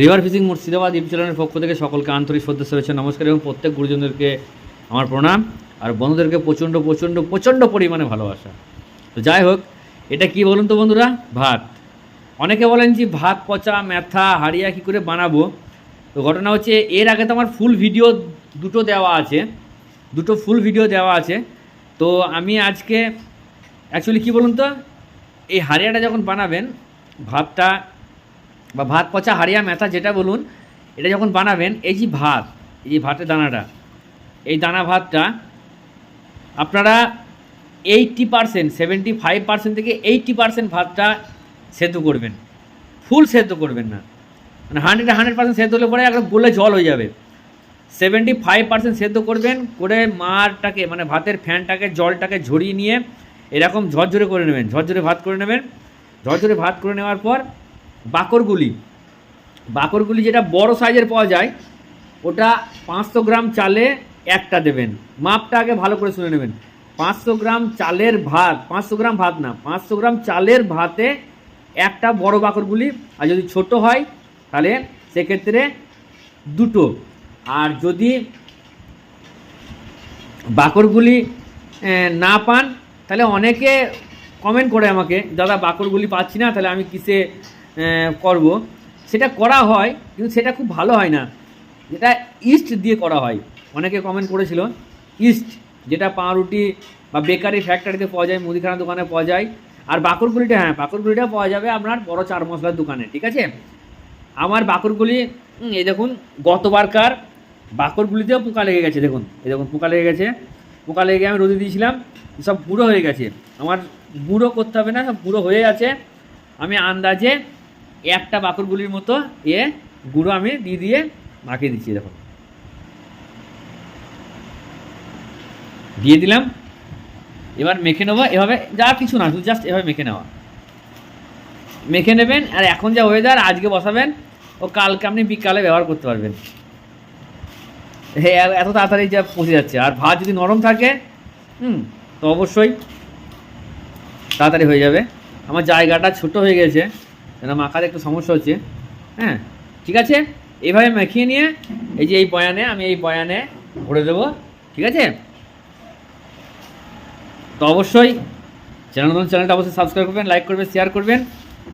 River fishing Murshidabad YouTube চ্যানেলের পক্ষ থেকে সকলকে আন্তরিক শ্রদ্ধা শুভেচ্ছা নমস্কার এবং প্রত্যেক গুরুজনদেরকে আমার প্রণাম আর বন্ধুদেরকে প্রচণ্ড প্রচণ্ড প্রচণ্ড পরিমাণে ভালোবাসা। তো যাই হোক, এটা কি বলুন তো বন্ধুরা, ভাত। অনেকে বলেন যে ভাত পচা ম্যাথা হাড়িয়া কী করে বানাবো। তো ঘটনা হচ্ছে, এর আগে তো আমার ফুল ভিডিও দুটো ফুল ভিডিও দেওয়া আছে। তো আমি আজকে অ্যাকচুয়ালি কী বলুন তো, এই হাড়িয়াটা যখন বানাবেন, ভাতটা বা ভাত পচা হাড়িয়া ম্যাথা যেটা বলুন, এটা যখন বানাবেন, এই যে ভাত, এই যে ভাতের দানাটা, এই দানা ভাতটা আপনারা 80% 75% থেকে 80% ভাতটা সেদ্ধ করবেন, ফুল সেদ্ধ করবেন না, মানে 100% সেদ্ধ হলে পরে একদম গলে জল হয়ে যাবে। 75% সেদ্ধ করবেন, করে মারটাকে মানে ভাতের ফ্যানটাকে জলটাকে ঝরিয়ে নিয়ে এরকম ঝরঝরে করে নেবেন, ঝরঝরে ভাত করে নেবেন। ঝরঝরে ভাত করে নেওয়ার পর বাকরগুলি যেটা বড় সাইজের পাওয়া যায়, ওটা 500 গ্রাম চালে একটা দেবেন। মাপটা আগে ভালো করে শুনে নেবেন। 500 গ্রাম চালের ভাত, 500 গ্রাম ভাত না, 500 গ্রাম চালের ভাতে একটা বড় বাকরগুলি, আর যদি ছোট হয় তাহলে সেক্ষেত্রে দুটো। আর যদি বাকরগুলি না পান, তাহলে অনেকে কমেন্ট করে আমাকে, দাদা বাকরগুলি পাচ্ছি না, তাহলে আমি কিসে করব। সেটা করা হয়, কিন্তু সেটা খুব ভালো হয় না, যেটা ইস্ট দিয়ে করা হয়। অনেকে কমেন্ট করেছিল ইস্ট, যেটা পাউরুটি বা বেকারি ফ্যাক্টরিতে পাওয়া যায়, মুদিখানা দোকানে পাওয়া যায়। আর বাকরগুলিটা, হ্যাঁ বাকরগুলিটা পাওয়া যাবে আপনার বড় 4 মশলার দোকানে, ঠিক আছে। আমার বাকরগুলি এই দেখুন, গতবারকার বাকরগুলিতেও পোকা লেগে গেছে, দেখুন এই দেখুন পোকা লেগে গেছে। পোকা লেগে আমি রোদে দিয়েছিলাম, সব গুঁড়ো হয়ে গেছে। আমার গুঁড়ো করতে হবে না, সব গুঁড়ো হয়ে আছে। আমি আন্দাজে একটা বাকরগুলির মতো গুঁড়ো আমি দিয়ে মাখিয়ে দিচ্ছি, দেখুন দিয়ে দিলাম। এবার মেখে নেবো এভাবে, যা কিছু না, শুধু জাস্ট এভাবে মেখে নেবেন। আর এখন যা ওয়েদার, আজকে বসাবেন ও কালকে আপনি বিকালে ব্যবহার করতে পারবেন। হ্যাঁ, এত তাড়াতাড়ি যা পচে যাচ্ছে। আর ভাত যদি নরম থাকে তো অবশ্যই তাড়াতাড়ি হয়ে যাবে। আমার জায়গাটা ছোট হয়ে গেছে, যেন মাখাতে একটু সমস্যা হচ্ছে। হ্যাঁ ঠিক আছে, এইভাবে মেখিয়ে নিয়ে এই যে এই বয়ানে, আমি এই বয়ানে ভরে দেবো, ঠিক আছে। তো অবশ্যই চ্যানেলটা অবশ্যই সাবস্ক্রাইব করবেন, লাইক করবেন, শেয়ার করবেন।